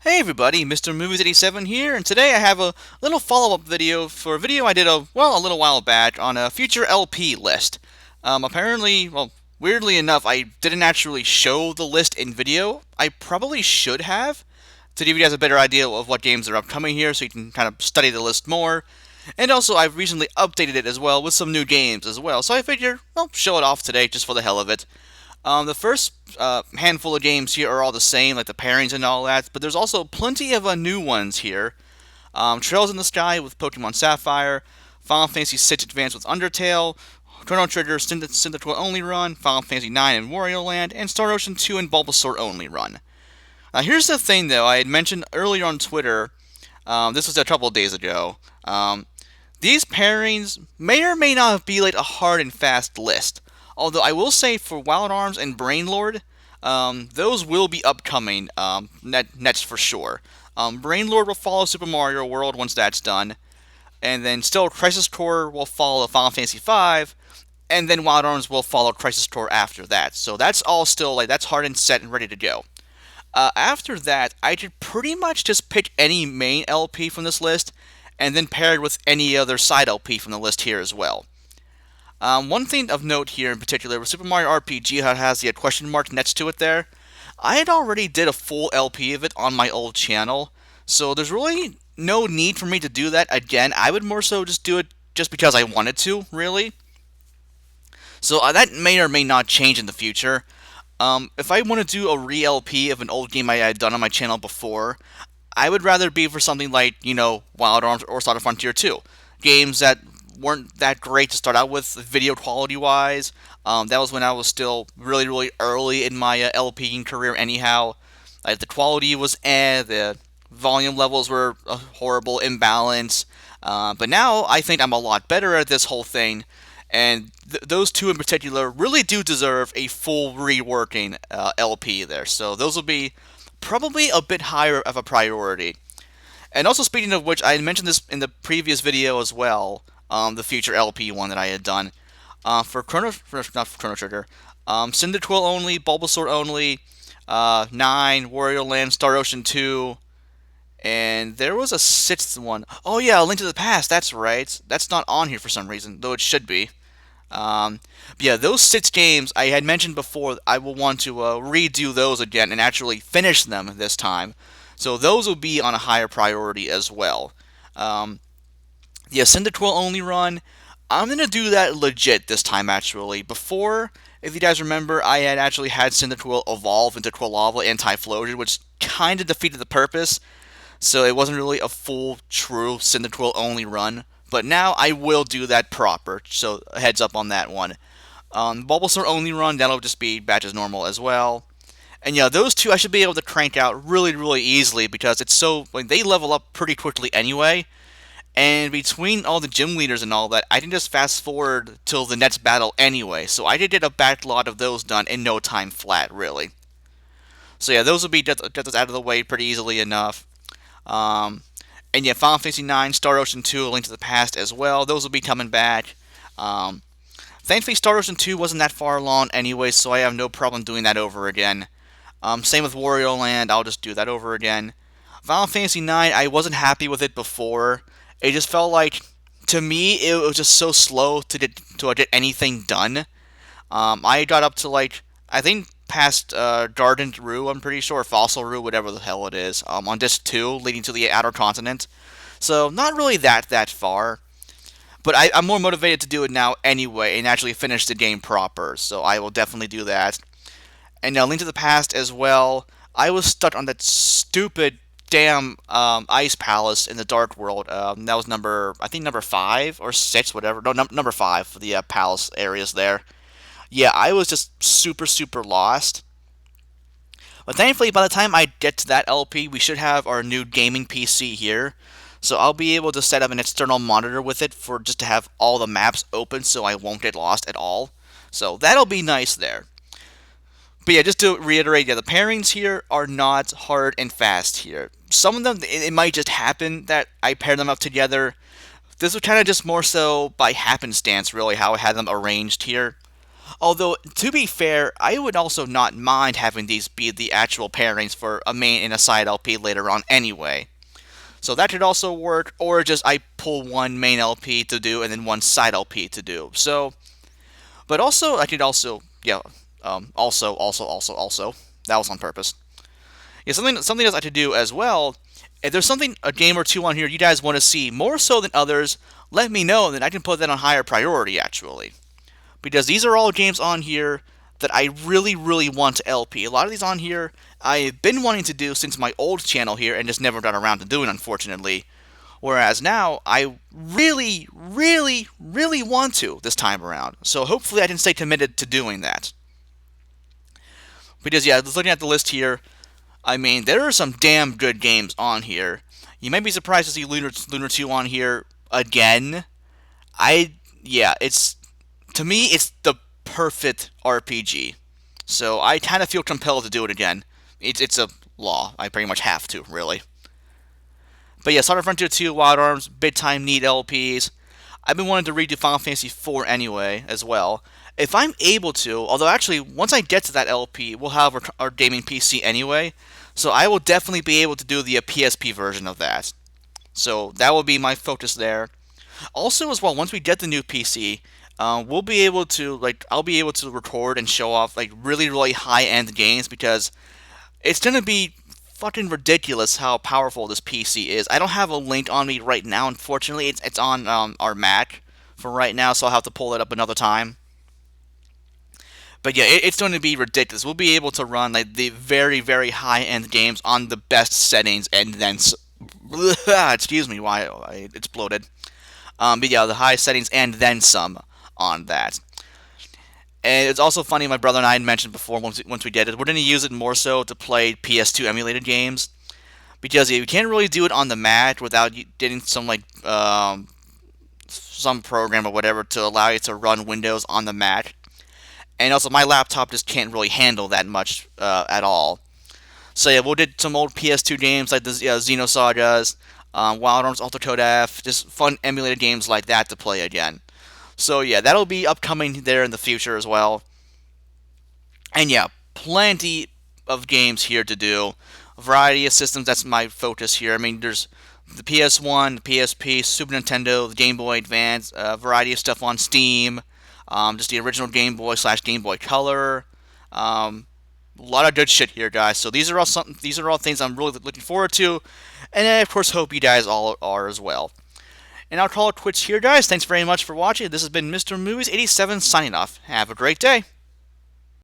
Hey everybody, Mr. Movies 87 here, and today I have a little follow-up video for a video I did a little while back on a future LP list. Apparently, weirdly enough, I didn't actually show the list in video. I probably should have, to give you guys a better idea of what games are upcoming here, so you can kind of study the list more. And also, I've recently updated it as well with some new games as well, so I figured, show it off today just for the hell of it. The first handful of games here are all the same, like the pairings and all that, but there's also plenty of new ones here. Trails in the Sky with Pokemon Sapphire, Final Fantasy VI Advance with Undertale, Chrono Trigger Cyndaquil Only Run, Final Fantasy IX and Wario Land, and Star Ocean 2 and Bulbasaur Only Run. Now here's the thing though, I had mentioned earlier on Twitter, this was a couple of days ago, these pairings may or may not be like a hard and fast list. Although I will say for Wild Arms and Brainlord, those will be upcoming next for sure. Brainlord will follow Super Mario World once that's done, and then still Crisis Core will follow Final Fantasy V, and then Wild Arms will follow Crisis Core after that. So that's all still that's hard and set and ready to go. After that, I could pretty much just pick any main LP from this list, and then pair it with any other side LP from the list here as well. One thing of note here in particular with Super Mario RPG, how it has the question mark next to it there. I had already did a full LP of it on my old channel, so there's really no need for me to do that again. I would more so just do it just because I wanted to, really. So that may or may not change in the future. If I want to do a re-LP of an old game I had done on my channel before, I would rather be for something like, Wild Arms or Star Frontier 2. Games that weren't that great to start out with, video quality wise. That was when I was still really, really early in my LPing career, anyhow. The quality was the volume levels were a horrible imbalance. But now I think I'm a lot better at this whole thing, and those two in particular really do deserve a full reworking LP there. So those will be probably a bit higher of a priority. And also, speaking of which, I had mentioned this in the previous video as well, the future LP one that I had done. Not for Chrono Trigger, Cyndaquil only, Bulbasaur only, 9, Wario Land, Star Ocean 2, and there was a sixth one. Oh yeah, A Link to the Past, that's right. That's not on here for some reason, though it should be. But yeah, those 6 games I had mentioned before, I will want to redo those again and actually finish them this time. So those will be on a higher priority as well. The Cyndaquil only run, I'm going to do that legit this time actually. Before, if you guys remember, I had actually had Cyndaquil evolve into Quilava and Typhlosion, which kind of defeated the purpose. So it wasn't really a full, true Cyndaquil only run. But now I will do that proper, so heads up on that one. Bulbasaur only run, that'll just be back as normal as well. And yeah, those two I should be able to crank out really, really easily because it's so, they level up pretty quickly anyway. And between all the gym leaders and all that, I can just fast forward till the next battle anyway. So I did get a backlot of those done in no time flat, really. So yeah, those will be get those out of the way pretty easily enough. And yeah, Final Fantasy IX, Star Ocean 2, A Link to the Past as well. Those will be coming back. Thankfully, Star Ocean 2 wasn't that far along anyway, so I have no problem doing that over again. Same with Wario Land, I'll just do that over again. Final Fantasy IX, I wasn't happy with it before. It just felt like, to me, it was just so slow to get anything done. I got up to I think past Garden Rue, I'm pretty sure, Fossil Rue, whatever the hell it is, on Disc 2, leading to the Outer Continent. So, not really that far. But I'm more motivated to do it now anyway, and actually finish the game proper, so I will definitely do that. And now, Link to the Past as well. I was stuck on that stupid damn ice palace in the Dark World. That was I think number 5 or 6, whatever. No, number 5 for the palace areas there. Yeah, I was just super, super lost. But thankfully, by the time I get to that LP, we should have our new gaming PC here. So I'll be able to set up an external monitor with it for just to have all the maps open so I won't get lost at all. So that'll be nice there. But yeah, just to reiterate, yeah, the pairings here are not hard and fast here. Some of them, it might just happen that I pair them up together. This was kind of just more so by happenstance, really, how I had them arranged here. Although, to be fair, I would also not mind having these be the actual pairings for a main and a side LP later on anyway. So that could also work, or just I pull one main LP to do and then one side LP to do. So, but also, I could also, yeah, also, that was on purpose. Yeah, something else I could do as well. If there's something, a game or two on here you guys want to see more so than others, let me know, and then I can put that on higher priority, actually. Because these are all games on here that I really, really want to LP. A lot of these on here I've been wanting to do since my old channel here and just never got around to doing, unfortunately. Whereas now, I really, really, really want to this time around. So hopefully I can stay committed to doing that. Because, yeah, looking at the list here, I mean, there are some damn good games on here. You may be surprised to see Lunar 2 on here again. Yeah, to me, it's the perfect RPG. So I kind of feel compelled to do it again. It's a law. I pretty much have to, really. But yeah, Sonic Frontier 2, Wild Arms, big time need LPs. I've been wanting to redo Final Fantasy 4 anyway, as well. If I'm able to, although actually, once I get to that LP, we'll have our gaming PC anyway. So I will definitely be able to do the PSP version of that. So that will be my focus there. Also, as well, once we get the new PC, we'll be able to I'll be able to record and show off really really high end games because it's gonna be fucking ridiculous how powerful this PC is. I don't have a link on me right now, unfortunately. It's on our Mac for right now, so I'll have to pull it up another time. But yeah, it's going to be ridiculous. We'll be able to run the very very high end games on the best settings, and then excuse me, why I exploded. But yeah, the high settings and then some on that. And it's also funny, my brother and I had mentioned before, once we get it, we're going to use it more so to play PS2 emulated games. Because you can't really do it on the Mac without getting some, some program or whatever to allow you to run Windows on the Mac. And also, my laptop just can't really handle that much at all. So yeah, we'll do some old PS2 games like the Xenosagas, Wild Arms Ultra Code F, just fun emulated games like that to play again. So yeah, that'll be upcoming there in the future as well. And yeah, plenty of games here to do. A variety of systems, that's my focus here. I mean, there's the PS1, the PSP, Super Nintendo, the Game Boy Advance, a variety of stuff on Steam, just the original Game Boy / Game Boy Color. A lot of good shit here, guys. So these are all things I'm really looking forward to, and I of course hope you guys all are as well. And I'll call it quits here, guys. Thanks very much for watching. This has been Mr. Movies 87 signing off. Have a great day.